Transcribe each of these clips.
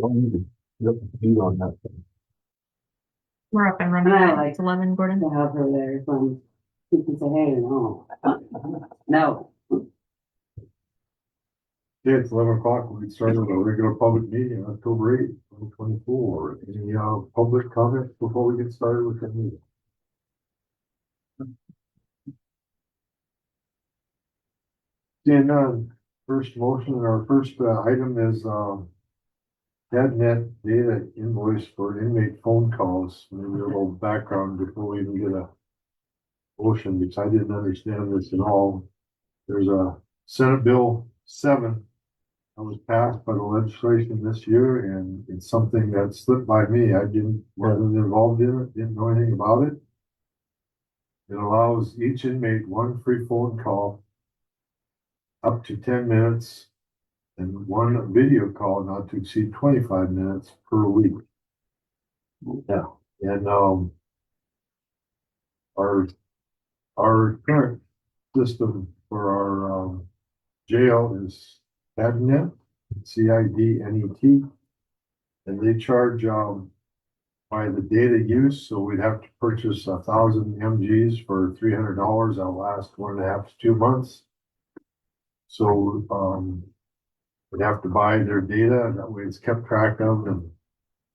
on that. We're up and running. And I at like 11, Gordon. To have her there from, you can say, hey, no. No. Yeah, it's 11 o'clock. We started with a regular public meeting on October 8th, 2024. Any public comments before we get started with the meeting? Seeing first motion, our first item is net data invoice for inmate phone calls. Maybe a little background before we even get a motion, because I didn't understand this at all. There's a Senate Bill 7 that was passed by the legislation this year, and it's something that slipped by me. Wasn't involved in it, didn't know anything about it. It allows each inmate one free phone call up to 10 minutes and one video call not to exceed 25 minutes per week. Yeah, and our current system for our jail is CIDNet, CIDNET, and they charge by the data use, so we'd have to purchase 1,000 MGs for $300. That'll last 1.5 to 2 months. So we'd have to buy their data, and that way it's kept track of, and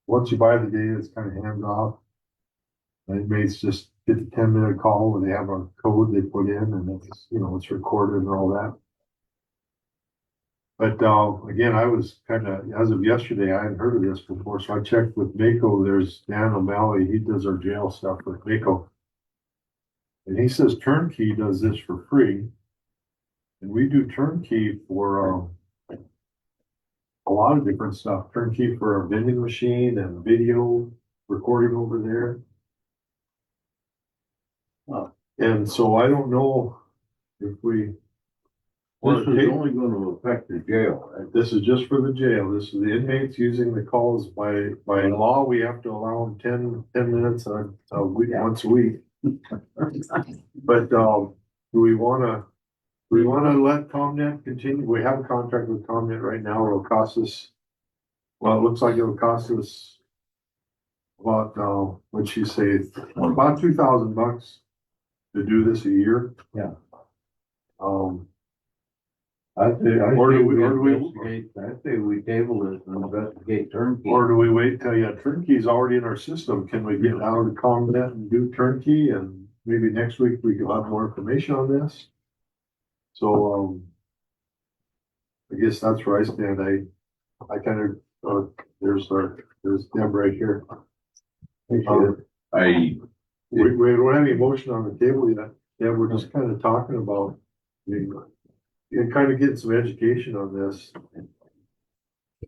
once you buy the data, it's kind of hands off. And inmates just get the 10-minute call where they have a code they put in, and it's, it's recorded and all that. But again, I was kind of, as of yesterday, I hadn't heard of this before, so I checked with Mako. There's Dan O'Malley, he does our jail stuff with Mako. And he says Turnkey does this for free. And we do Turnkey for a lot of different stuff. Turnkey for a vending machine and video recording over there. And so I don't know if we. This is only going to affect the jail. Right? This is just for the jail. This is the inmates using the calls. By law, we have to allow them 10 minutes a week, once a week. But do we want to let ComNet continue? We have a contract with ComNet right now. It'll cost us. Well, it looks like it'll cost us about what'd she say? About $2,000 to do this a year. Yeah. I say we table this and investigate Turnkey. Or do we wait till Turnkey's already in our system? Can we get out of ComNet and do Turnkey, and maybe next week we can have more information on this? So I guess that's where I stand. I kind of there's Deb right here. We don't have any motion on the table yet. Yeah, we're just kind of talking about and kind of getting some education on this.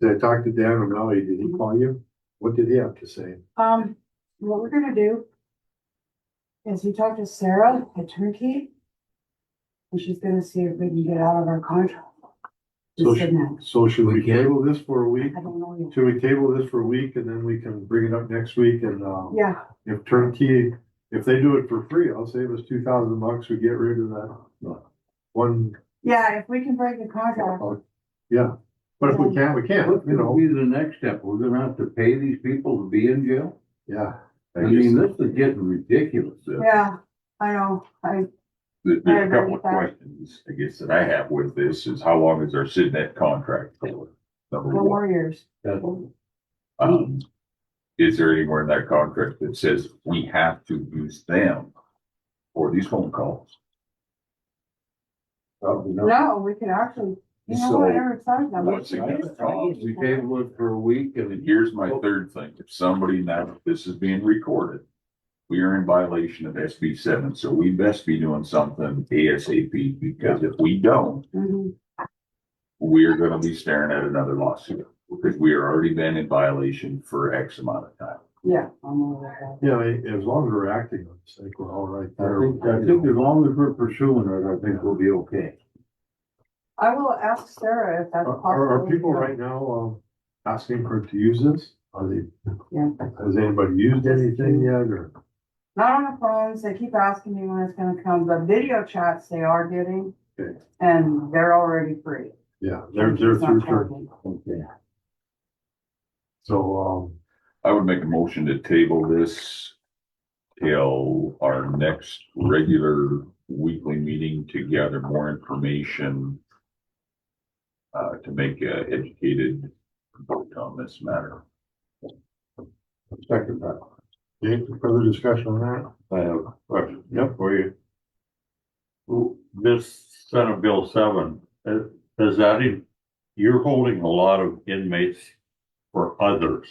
I talked to Dan O'Malley. Did he call you? What did he have to say? What we're gonna do is we talked to Sarah at Turnkey, and she's gonna see if we can get out of our contract. So should we table this for a week? I don't know yet. Should we table this for a week and then we can bring it up next week? And Yeah, if Turnkey, if they do it for free, I'll save us $2,000. We get rid of that one. yeah, if we can break the contract. Yeah, but if we can't, we can't. What will be the next step? We're gonna have to pay these people to be in jail? Yeah. I mean, this is getting ridiculous. Yeah, I know, There's I a agree couple with of that. questions, I guess, that I have with this is how long is our SIDNet contract for? Number 4 one. more years. Is there anywhere in that contract that says we have to use them for these phone calls? Probably not. No, we can actually, you know So, what, every time that. what's it gonna cost? We table it for a week And and here's my third thing, if somebody now, this is being recorded, we are in violation of SB 7, so we best be doing something ASAP, because if we don't, Mhm. we are gonna be staring at another lawsuit, because we are already been in violation for X amount of time. Yeah, I'm over that. Yeah, as long as we're acting on this, I think we're all right there. I think as long as we're pursuing it, I think we'll be okay. I will ask Sarah if that's possible. Are people right now asking to use this? Are they? Yeah. Has anybody used anything yet, or? Not on the phones, they keep asking me when it's gonna come, but video chats they are getting. Okay. And they're already free. Yeah, they're It's not through. charging. Okay. So, I would make a motion to table this till our next regular weekly meeting to gather more information to make a educated vote on this matter. Second that. any further discussion on that? I have a question. Yep, for you. This Senate Bill 7, is that you're holding a lot of inmates for others.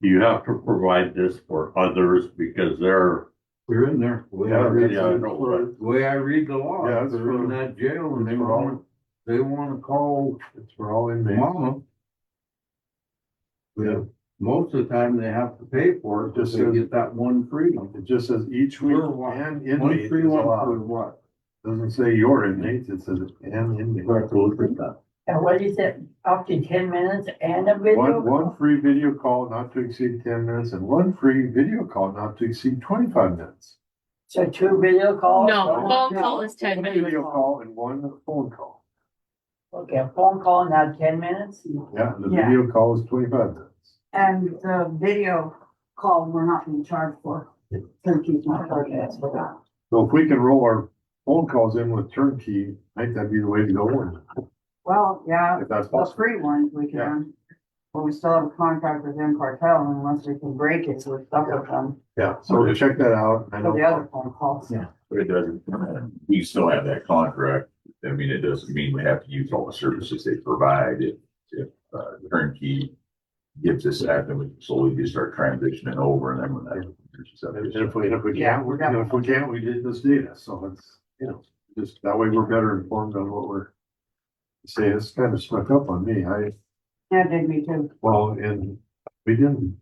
You have to provide this for others because they're, We're in there. The way I Yeah, read yeah, I it, know, the way I read the law, Yeah, they're in that jail and it's for all. they wanna call It's for all inmates. mama. Yeah. Most of the time they have to pay for it, just Just to says- get that one free. It just says each week For what? and One inmate is free one for allowed. what? Doesn't say your inmates, it says and inmate. have to look at that. And what is it, up to 10 minutes and a video? One free video call not to exceed 10 minutes and one free video call not to exceed 25 minutes. So 2 video calls? No, or- phone call is 10 One minutes. video call and one phone call. Okay, a phone call, not 10 minutes? Yeah, and the Yeah. video call is 25 minutes. And the video call, we're not being charged for. Turnkey's not charging us for that. So if we can roll our phone calls in with turnkey, I think that'd be the way to go, Well, yeah, if that's the possible. free ones we can. But we still have a contract with them cartel and unless we can break it, so we're stuck with them Yeah, so check that out. I for the other know, phone calls. Yeah. But it doesn't, we still have that contract. I mean, it doesn't mean we have to use all the services they provide. If turnkey gives us that, then we can slowly just start transitioning over and then when that. and if we Yeah, can't, we're if we can't, we did this data, so it's, you know, just that way we're better informed on what we're. Say, it's kind of snuck up on me, Yeah, did me too. well, and we didn't.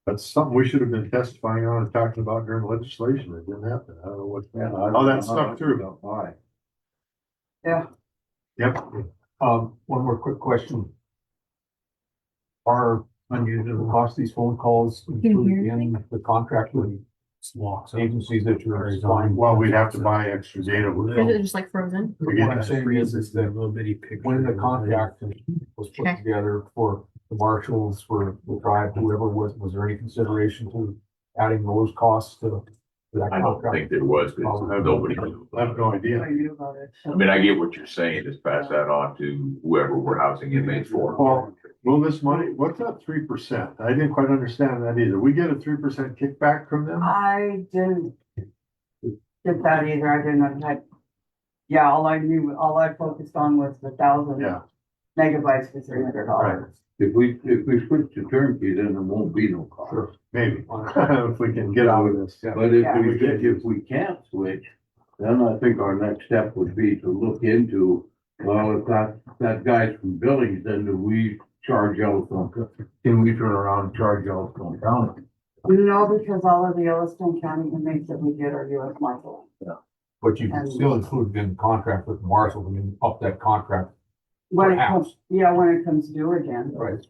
That's something we should have been testifying on and talking about during legislation, it didn't happen, I don't know what. Oh, that snuck through. Why? Yeah. Yep, One more quick question. Are unusual cost of these phone calls you hear included me? in the contract with agencies that you're supplying? well, we'd have to buy extra data. Is it just like frozen? We What get I'm that. saying is that when the contract was put Okay. together for the marshals, for the tribe, whoever was there any consideration to adding those costs to that I don't contract? think there was, because nobody knew. I have no idea. I knew about it. I mean, I get what you're saying, just pass that on to whoever we're housing inmates for. Well, will this money, what's that 3%? I didn't quite understand that either. We get a 3% kickback from them? I didn't get that either. I didn't, yeah, all I knew, all I focused on was the 1,000 Yeah, megabytes for $300. If we switch to turnkey, then there won't be no cost. maybe, if we can get out of this. But if we can't switch, then I think our next step would be to look into, well, if that guy's from Billings, then do we charge Yellowstone? Can we turn around and charge Yellowstone County? No, because all of the Yellowstone County inmates that we get are US Marshal. But you can still include in the contract with Marshall, I mean, up that contract. When it Perhaps. comes, yeah, when it comes due again. Right.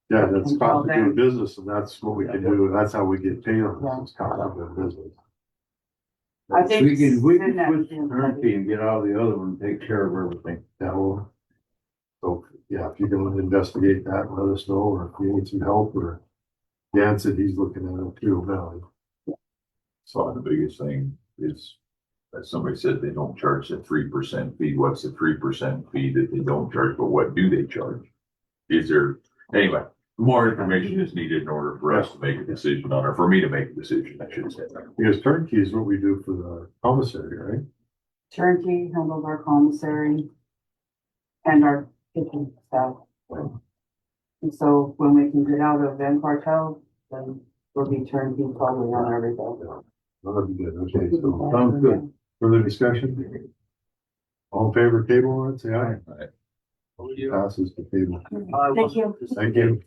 Yeah, that's Until cost of doing then. business, and that's what we can do. That's how we get paid on this, it's cost of doing business. I think. We can Cigna switch is to turnkey and get out of the other one and take care of everything. That will. So, yeah, if you can investigate that, let us know, or if you need some help, or Dan said he's looking at it too, Valley. So the biggest thing is, as somebody said, they don't charge the 3% fee. What's the 3% fee that they don't charge, but what do they charge? Is there, anyway, more information is needed in order for us to make a decision on, or for me to make a decision, I should say. Because turnkey is what we do for the commissary, right? Turnkey handles our commissary and our kitchen staff. And so when we can get out of Van Cartel, then we'll be turnkey probably on everything. That'd be good, okay, so Sounds good. further discussion? All in favor of table, let's say aye. Passes the table. Thank you. Thank you.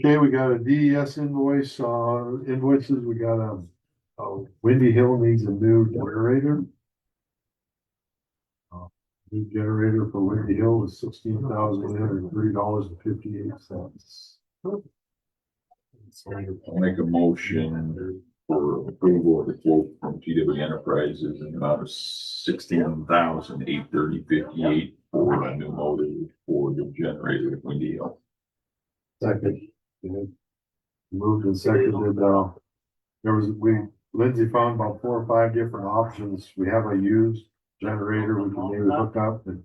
Okay, we got a DES invoice, invoices, we got Windy Hill needs a new generator. New generator for Windy Hill is $16,803.58. I'll make a motion for approval of the quote from TW Enterprises in the amount of $16,830.58 for a new motor for the generator at Windy Hill. Second. Okay. Moved and seconded, Lindsay found about 4 or 5 different options. We have a used generator we can maybe hook up, and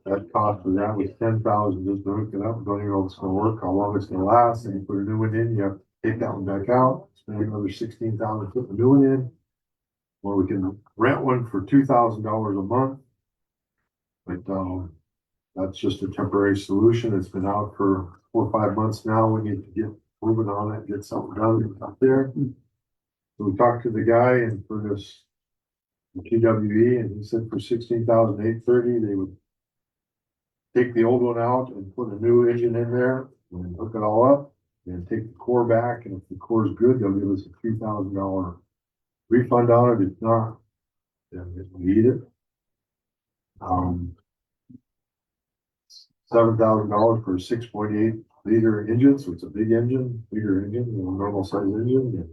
that cost for that was 10,000 just to hook it up. Don't even know if it's gonna work, how long it's gonna last, and you put a new one in, you have to take that one back out, spend another 16,000 put the new one in. Or we can rent one for $2,000 a month. But, that's just a temporary solution. It's been out for 4 or 5 months now. We need to get moving on it, get something done up there. So we talked to the guy and for this TWE, and he said for 16,830, they would take the old one out and put a new engine in there and hook it all up and take the core back. And if the core is good, they'll give us a $3,000 refund on it. If not, then we need it. $7,000 for a 6.8 liter engine, so it's a big engine, bigger engine than a normal size engine. And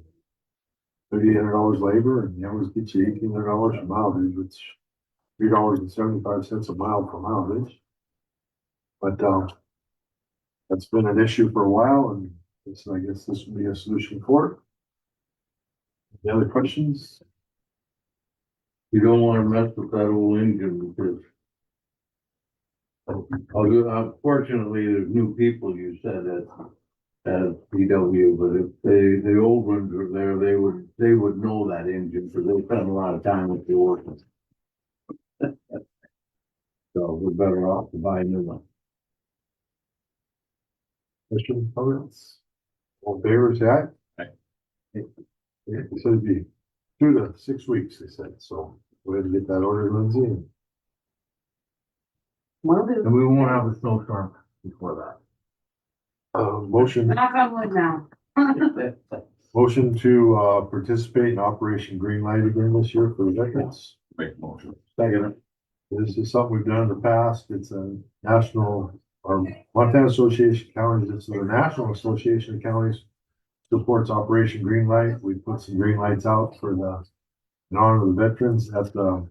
$3,800 labor, and you always get you $1,800 for mileage, which $3.75 a mile for mileage. But that's been an issue for a while, and I guess this would be a solution for it. Any other questions? You don't wanna mess with that old engine because unfortunately, there's new people, you said at PW, but if the old ones were there, they would know that engine because they spent a lot of time with the working. So we're better off to buy a new one. Questions, comments? All in favor, say aye. Aye. Yeah, they said it'd be 2 to 6 weeks, they said, so go ahead and get that order, Lindsay. And Will do. And we won't have a snowstorm before that. Motion Knock on wood now. Motion to participate in Operation Green Light again this year for the veterans. Make a motion. Second. This is something we've done in the past. It's a national, or Montana Association of Counties, it's the National Association of Counties supports Operation Green Light. We put some green lights out for in honor of the veterans at the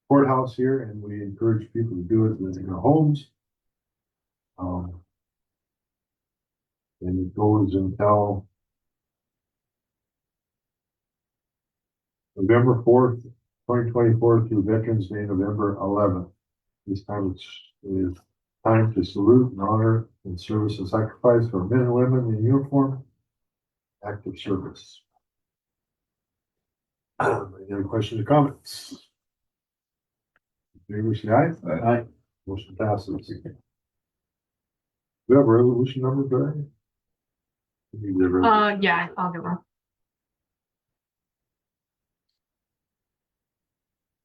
courthouse here, and we encourage people to do it in their homes. And it goes until November 4th, 2024 through Veterans Day, November 11th. This time is time to salute and honor and service and sacrifice for men and women in uniform, active service. Any other questions or comments? Favor say aye. Aye. Motion passes. We have a resolution number, Barry? Yeah, I'll get one.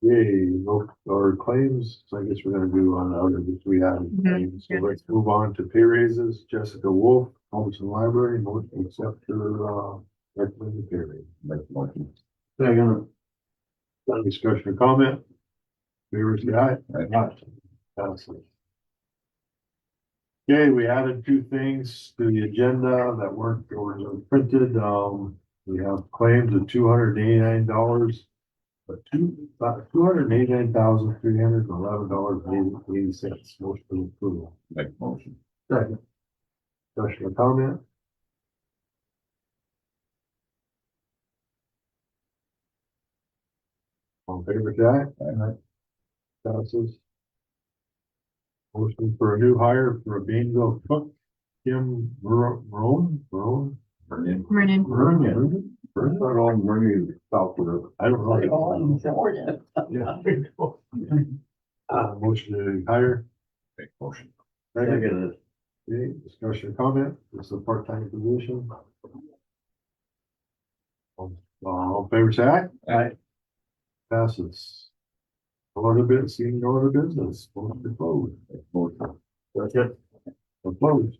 Yay, no, our claims, so I guess we're gonna do on the other, which we have. claims. So yeah. let's move on to pay raises. Jessica Wolf, Thompson Library, motion to accept her, recommended pay raise. Make a motion. Second. Any discussion or comment? Favor say aye. Aye. Passes. Okay, we added 2 things to the agenda that weren't originally printed. We have claims of $289. But $289,311.80. Motion for approval. Make a motion. Second. Discussion or comment? All in favor, say aye. Aye. Passes. Motion for a new hire for a Bainville cook, Kim Marone. Vernon. Vernon. First, not all money is southward. I don't know. Georgia. Motion to hire. Make a motion. Second. Okay, discussion or comment, this is a part-time position. All in favor, say aye. Aye. Passes. No other business, seeing no other business, motion to close. Make a motion. Second. Closed.